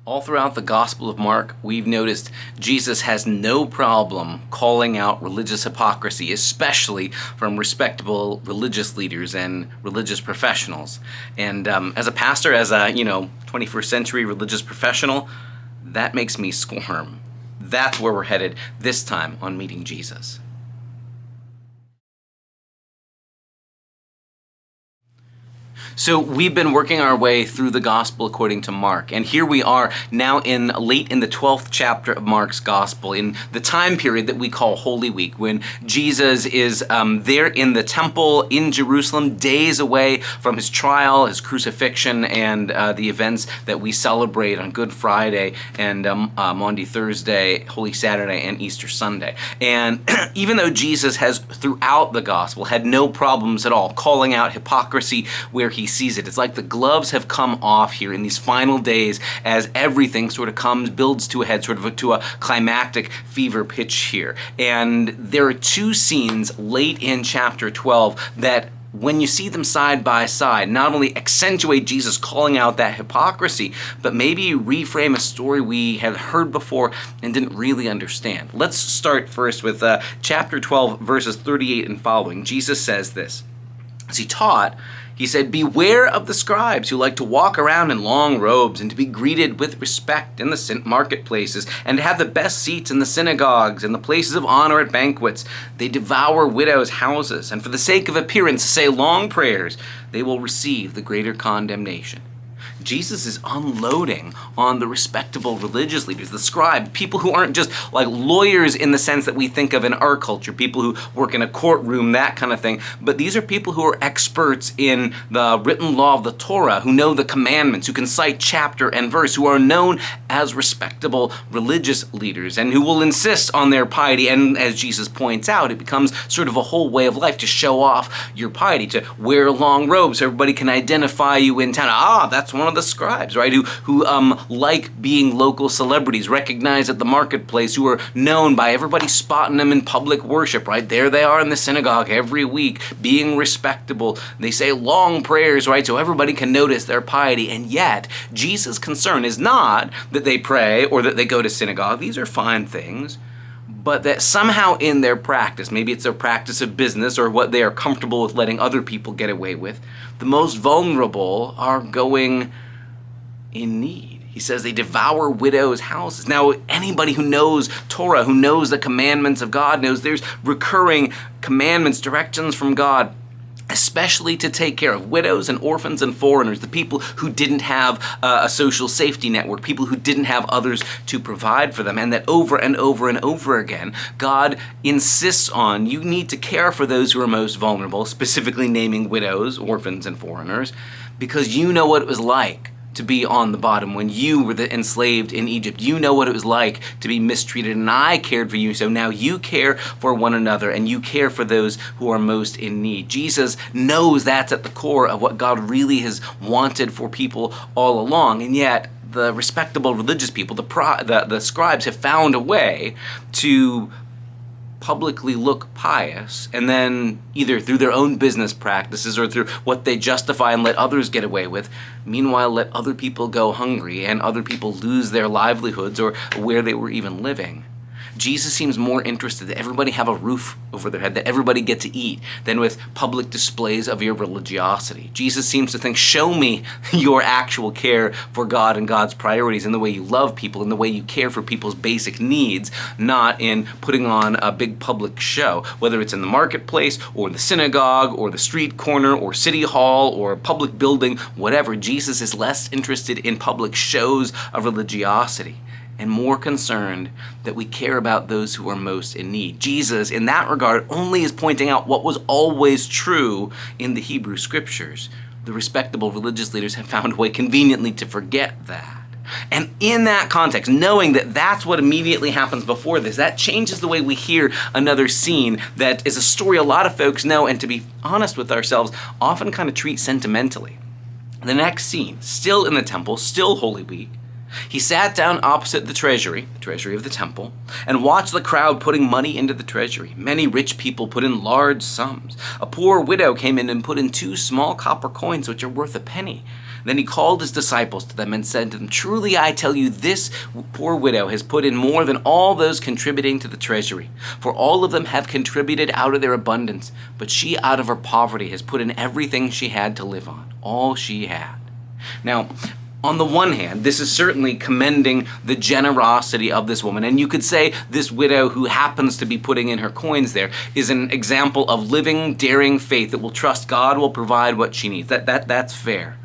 All throughout the Gospel of Mark, we've noticed Jesus has no problem calling out religious hypocrisy, especially from respectable religious leaders and religious professionals. And as a pastor, as a 21st century religious professional, that makes me squirm. That's where we're headed this time on Meeting Jesus. So we've been working our way through the Gospel according to Mark, and here we are now late in the 12th chapter of Mark's Gospel, in the time period that we call Holy Week, when Jesus is there in the temple in Jerusalem, days away from his trial, his crucifixion, and the events that we celebrate on Good Friday and Maundy Thursday, Holy Saturday, and Easter Sunday. And even though Jesus has, throughout the Gospel, had no problems at all calling out hypocrisy where he sees it. It's like the gloves have come off here in these final days as everything sort of builds to a head, to a climactic fever pitch here. And there are two scenes late in chapter 12 that, when you see them side by side, not only accentuate Jesus calling out that hypocrisy, but maybe reframe a story we had heard before and didn't really understand. Let's start first with chapter 12, verses 38 and following. Jesus says this. As he taught, he said, "Beware of the scribes who like to walk around in long robes and to be greeted with respect in the marketplaces and to have the best seats in the synagogues and the places of honor at banquets. They devour widows' houses, and for the sake of appearance say long prayers. They will receive the greater condemnation." Jesus is unloading on the respectable religious leaders, the scribes, people who aren't just like lawyers in the sense that we think of in our culture, people who work in a courtroom, that kind of thing. But these are people who are experts in the written law of the Torah, who know the commandments, who can cite chapter and verse, who are known as respectable religious leaders, and who will insist on their piety. And as Jesus points out, it becomes sort of a whole way of life to show off your piety, to wear long robes so everybody can identify you in town. That's one of the scribes, right? Who like being local celebrities, recognized at the marketplace, who are known by everybody spotting them in public worship, right? There they are in the synagogue every week, being respectable. They say long prayers, right? So everybody can notice their piety. And yet, Jesus' concern is not that they pray or that they go to synagogue. These are fine things. But that somehow in their practice, maybe it's their practice of business or what they are comfortable with letting other people get away with, the most vulnerable are going in need. He says they devour widows' houses. Now, anybody who knows Torah, who knows the commandments of God, knows there's recurring commandments, directions from God, especially to take care of widows and orphans and foreigners, the people who didn't have a social safety network, people who didn't have others to provide for them. And that over and over and over again, God insists on, you need to care for those who are most vulnerable, specifically naming widows, orphans, and foreigners, because you know what it was like to be on the bottom when you were enslaved in Egypt. You know what it was like to be mistreated, and I cared for you, so now you care for one another and you care for those who are most in need. Jesus knows that's at the core of what God really has wanted for people all along, and yet the respectable religious people, the scribes, have found a way to publicly look pious, and then either through their own business practices or through what they justify and let others get away with, meanwhile let other people go hungry and other people lose their livelihoods or where they were even living. Jesus seems more interested that everybody have a roof over their head, that everybody get to eat, than with public displays of your religiosity. Jesus seems to think, show me your actual care for God and God's priorities in the way you love people, in the way you care for people's basic needs, not in putting on a big public show, whether it's in the marketplace or the synagogue or the street corner or city hall or a public building, whatever. Jesus is less interested in public shows of religiosity and more concerned that we care about those who are most in need. Jesus, in that regard, only is pointing out what was always true in the Hebrew Scriptures. The respectable religious leaders have found a way conveniently to forget that. And in that context, knowing that that's what immediately happens before this, that changes the way we hear another scene that is a story a lot of folks know, and to be honest with ourselves, often kind of treat sentimentally. The next scene, still in the temple, still Holy Week, he sat down opposite the treasury of the temple, and watched the crowd putting money into the treasury. Many rich people put in large sums. A poor widow came in and put in 2 small copper coins, which are worth a penny. Then he called his disciples to them and said to them, "Truly I tell you, this poor widow has put in more than all those contributing to the treasury. For all of them have contributed out of their abundance, but she out of her poverty has put in everything she had to live on, all she had." Now, on the one hand, this is certainly commending the generosity of this woman. And you could say this widow who happens to be putting in her coins there is an example of living, daring faith that will trust God will provide what she needs. That's fair.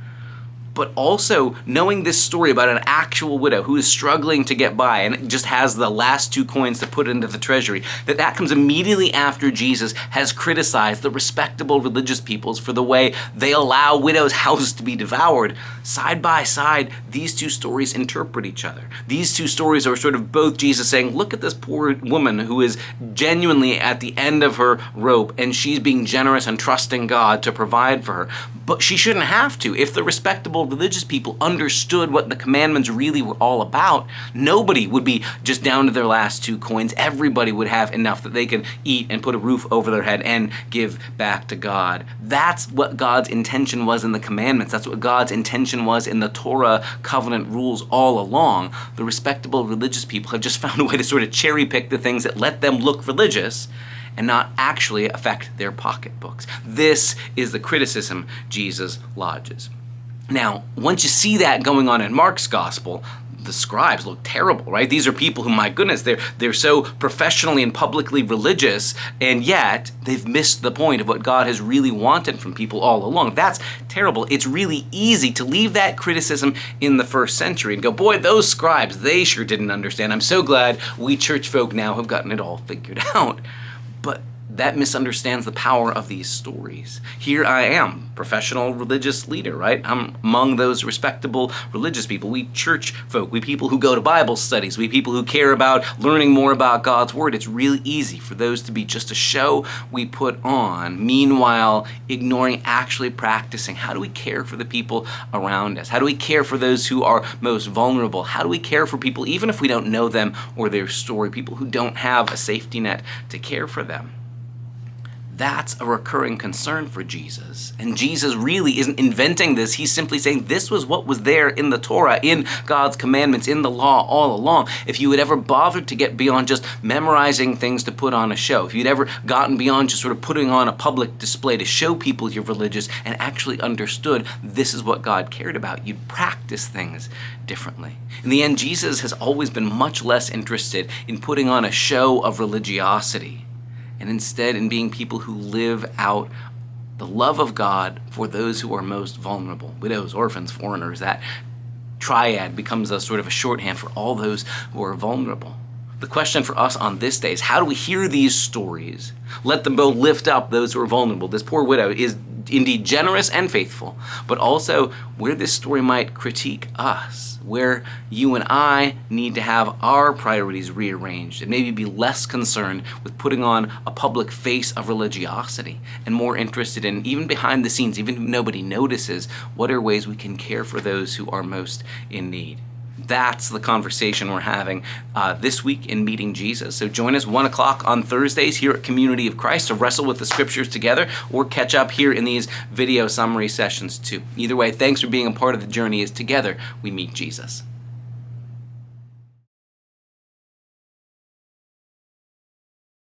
But also knowing this story about an actual widow who is struggling to get by and just has the last 2 coins to put into the treasury, that comes immediately after Jesus has criticized the respectable religious peoples for the way they allow widows' houses to be devoured. Side by side, these 2 stories interpret each other. These 2 stories are sort of both Jesus saying, look at this poor woman who is genuinely at the end of her rope, and she's being generous and trusting God to provide for her. But she shouldn't have to. If the respectable religious people understood what the commandments really were all about, nobody would be just down to their last 2 coins. Everybody would have enough that they could eat and put a roof over their head and give back to God. That's what God's intention was in the commandments. That's what God's intention was in the Torah covenant rules all along. The respectable religious people have just found a way to sort of cherry pick the things that let them look religious and not actually affect their pocketbooks. This is the criticism Jesus lodges. Now, once you see that going on in Mark's gospel, the scribes look terrible, right? These are people who, my goodness, they're so professionally and publicly religious, and yet they've missed the point of what God has really wanted from people all along. That's terrible. It's really easy to leave that criticism in the first century and go, boy, those scribes, they sure didn't understand. I'm so glad we church folk now have gotten it all figured out. But that misunderstands the power of these stories. Here I am, professional religious leader, right? I'm among those respectable religious people. We church folk, we people who go to Bible studies, we people who care about learning more about God's Word. It's really easy for those to be just a show we put on, meanwhile ignoring actually practicing. How do we care for the people around us? How do we care for those who are most vulnerable? How do we care for people, even if we don't know them or their story, people who don't have a safety net to care for them? That's a recurring concern for Jesus. And Jesus really isn't inventing this. He's simply saying this was what was there in the Torah, in God's commandments, in the law all along. If you had ever bothered to get beyond just memorizing things to put on a show, if you'd ever gotten beyond just sort of putting on a public display to show people you're religious and actually understood this is what God cared about, you'd practice things differently. In the end, Jesus has always been much less interested in putting on a show of religiosity, and instead in being people who live out the love of God for those who are most vulnerable. Widows, orphans, foreigners, that triad becomes a sort of a shorthand for all those who are vulnerable. The question for us on this day is, how do we hear these stories? Let them both lift up those who are vulnerable. This poor widow is indeed generous and faithful, but also where this story might critique us, where you and I need to have our priorities rearranged and maybe be less concerned with putting on a public face of religiosity and more interested in, even behind the scenes, even if nobody notices, what are ways we can care for those who are most in need. That's the conversation we're having this week in Meeting Jesus. So join us 1 o'clock on Thursdays here at Community of Christ to wrestle with the scriptures together, or catch up here in these video summary sessions too. Either way, thanks for being a part of the journey as together we meet Jesus.